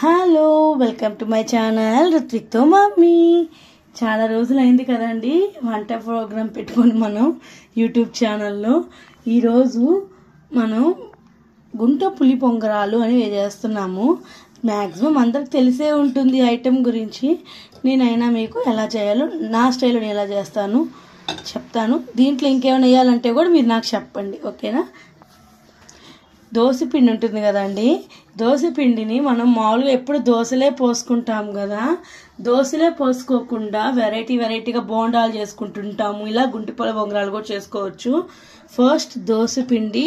Hello welcome to my channel రుత్విక్తో mummy. చాలా రోజులైంది కదండి వంట ప్రోగ్రాం పెట్టుకొని మనం యూట్యూబ్ ఛానల్లో. ఈరోజు మనం గుంట పులి పొంగరాలు అని చేస్తున్నాము. మ్యాక్సిమం అందరికి తెలిసే ఉంటుంది ఐటెం గురించి. నేనైనా మీకు ఎలా చేయాలో నా స్టైల్లో నేను ఎలా చేస్తాను చెప్తాను. దీంట్లో ఇంకేమైనా వేయాలంటే కూడా మీరు నాకు చెప్పండి, ఓకేనా? దోశపిండి ఉంటుంది కదండి, దోశపిండిని మనం మామూలుగా ఎప్పుడు దోశలే పోసుకుంటాం కదా, దోశలే పోసుకోకుండా వెరైటీగా బోండాలు చేసుకుంటుంటాము. ఇలా గుంటపొల బొంగరాలు కూడా చేసుకోవచ్చు. ఫస్ట్ దోశపిండి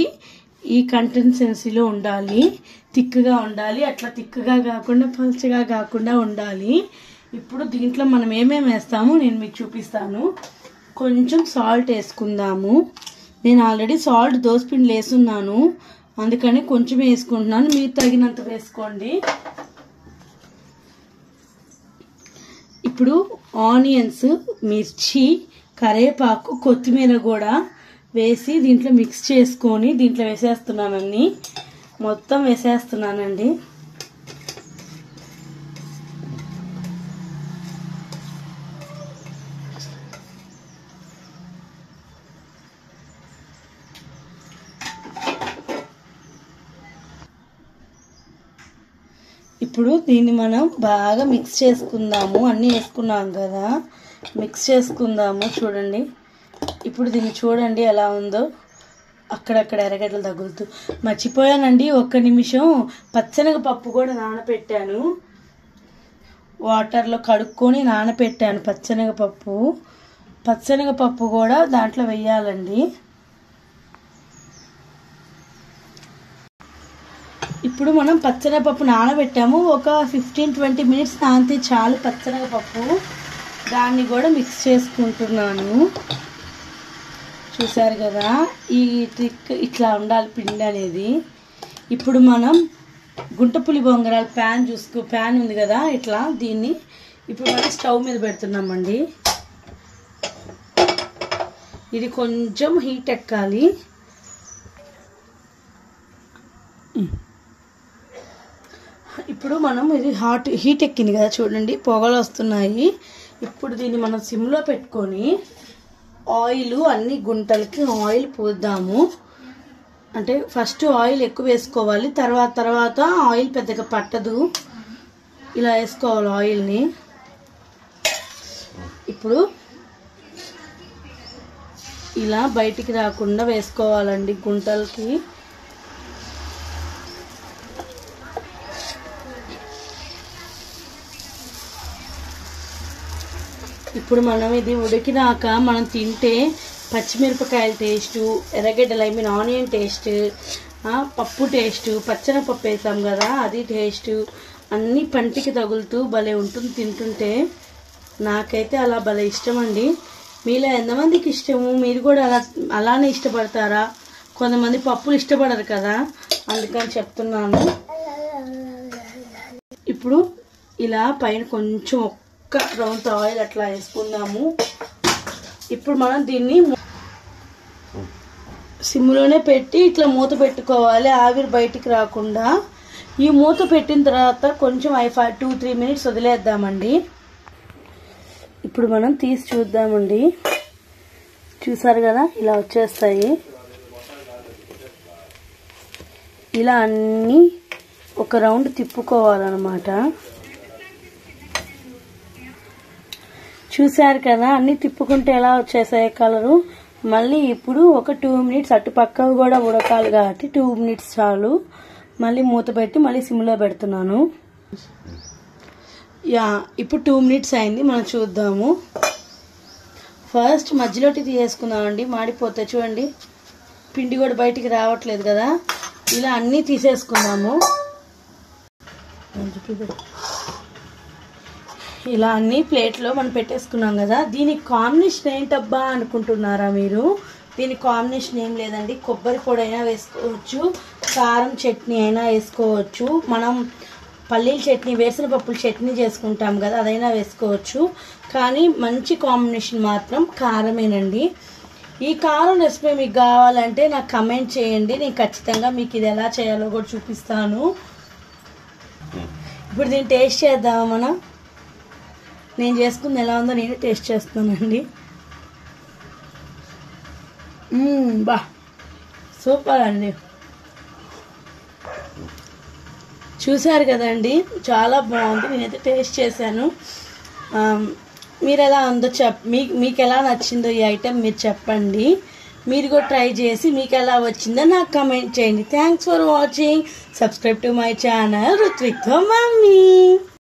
ఈ కన్సిస్టెన్సీలో ఉండాలి, థిక్గా ఉండాలి. అట్లా థిక్గా కాకుండా పల్చగా కాకుండా ఉండాలి. ఇప్పుడు దీంట్లో మనం ఏమేమి వేస్తామో నేను మీకు చూపిస్తాను. కొంచెం సాల్ట్ వేసుకుందాము. నేను ఆల్రెడీ సాల్ట్ దోశపిండిలో వేసున్నాను, అందుకని కొంచెం వేసుకుంటున్నాను. మీరు తగినంత వేసుకోండి. ఇప్పుడు ఆనియన్స్, మిర్చి, కరివేపాకు, కొత్తిమీర కూడా వేసి దీంట్లో మిక్స్ చేసుకొని దీంట్లో వేసేస్తున్నానండి. మొత్తం వేసేస్తున్నానండి. ఇప్పుడు దీన్ని మనం బాగా మిక్స్ చేసుకుందాము. అన్నీ వేసుకున్నాం కదా, మిక్స్ చేసుకుందాము. చూడండి, ఇప్పుడు దీన్ని చూడండి ఎలా ఉందో. అక్కడక్కడ ఎర్రగడ్డలు తగులుతూ. మర్చిపోయానండి, 1 నిమిషం పచ్చెనగపప్పు కూడా నానబెట్టాను. వాటర్లో కడుక్కొని నానబెట్టాను పచ్చెనగపప్పు కూడా దాంట్లో వేయాలండి. ఇప్పుడు మనం పచ్చెనగపప్పు నానబెట్టాము. ఒక 15-20 మినిట్స్ నానితే చాలు పచ్చెనగపప్పు. దాన్ని కూడా మిక్స్ చేసుకుంటున్నాను. చూసారు కదా, ఈ ట్రిక్ ఇట్లా ఉండాలి పిండి అనేది. ఇప్పుడు మనం గుంటపులి బొంగరాలు ప్యాన్ ఉంది కదా, ఇట్లా దీన్ని ఇప్పుడు మనం స్టవ్ మీద పెడుతున్నామండి. ఇది కొంచెం హీట్ ఎక్కాలి. ఇప్పుడు మనం ఇది హీట్ ఎక్కింది కదా, చూడండి పొగలు వస్తున్నాయి. ఇప్పుడు దీన్ని మనం సిమ్లో పెట్టుకొని ఆయిల్ అన్ని గుంటలకి ఆయిల్ పోద్దాము. అంటే ఫస్ట్ ఆయిల్ ఎక్కువ వేసుకోవాలి, తర్వాత ఆయిల్ పెద్దగా పట్టదు. ఇలా వేసుకోవాలి ఆయిల్ని. ఇప్పుడు ఇలా బయటికి రాకుండా వేసుకోవాలండి గుంటలకి. ఇప్పుడు మనం ఇది ఉడికినాక మనం తింటే పచ్చిమిరపకాయల టేస్టు, ఎర్రగడ్డలు ఆనియన్ టేస్ట్, పప్పు టేస్టు, పచ్చెనగపప్పు వేసాం కదా అది టేస్టు, అన్నీ పంటికి తగులుతూ భలే ఉంటుంది తింటుంటే. నాకైతే అలా భలే ఇష్టం అండి. మీలో ఎంతమందికి ఇష్టము? మీరు కూడా అలానే ఇష్టపడతారా? కొంతమంది పప్పులు ఇష్టపడరు కదా, అందుకని చెప్తున్నాను. ఇప్పుడు ఇలా పైన కొంచెం రౌండ్ ఆయిల్ అట్లా వేసుకుందాము. ఇప్పుడు మనం దీన్ని సిమ్లోనే పెట్టి ఇట్లా మూత పెట్టుకోవాలి, ఆవిరి బయటికి రాకుండా. ఈ మూత పెట్టిన తర్వాత కొంచెం 2-3 మినిట్స్ వదిలేద్దామండి. ఇప్పుడు మనం తీసి చూద్దామండి. చూసారు కదా, ఇలా వచ్చేస్తాయి. ఇలా అన్నీ ఒక రౌండ్ తిప్పుకోవాలన్నమాట. చూసారు కదా, అన్నీ తిప్పుకుంటే ఎలా వచ్చేసాయి కలరు. మళ్ళీ ఇప్పుడు ఒక 2 మినిట్స్ అటు పక్కకు కూడా ఉడకాలి కాబట్టి 2 మినిట్స్ చాలు. మళ్ళీ మూత పెట్టి మళ్ళీ సిమ్లో పెడుతున్నాను. ఇప్పుడు 2 మినిట్స్ అయింది, మనం చూద్దాము. ఫస్ట్ మధ్యలోకి తీసేసుకుందామండి, మాడిపోతే చూడండి పిండి కూడా బయటికి రావట్లేదు కదా. ఇలా అన్నీ తీసేసుకుందాము. ఇలా అన్ని ప్లేట్లో మనం పెట్టేసుకున్నాం కదా. దీనికి కాంబినేషన్ ఏంటబ్బా అనుకుంటున్నారా మీరు? దీనికి కాంబినేషన్ ఏం లేదండి, కొబ్బరి పొడి అయినా వేసుకోవచ్చు, కారం చట్నీ అయినా వేసుకోవచ్చు, మనం పల్లీల చట్నీ, వేరుశనగపప్పుల చట్నీ చేసుకుంటాం కదా అదైనా వేసుకోవచ్చు. కానీ మంచి కాంబినేషన్ మాత్రం కారమేనండి. ఈ కారం రెసిపీ మీకు కావాలంటే నాకు కమెంట్ చేయండి, నేను ఖచ్చితంగా మీకు ఇది ఎలా చేయాలో కూడా చూపిస్తాను. ఇప్పుడు దీన్ని టేస్ట్ చేద్దామా మనం. నేను చేసుకుంది ఎలా ఉందో నేనే టేస్ట్ చేస్తానండి. బా సూపర్ అండి. చూసారు కదండి, చాలా బాగుంది. నేనైతే టేస్ట్ చేశాను. మీరు ఎలా ఉందో మీకు ఎలా నచ్చిందో ఈ ఐటెం మీరు చెప్పండి. మీరు కూడా ట్రై చేసి మీకు ఎలా వచ్చిందో నాకు కమెంట్ చేయండి. Thanks for watching. Subscribe to my channel రుత్విక్తో మమ్మీ.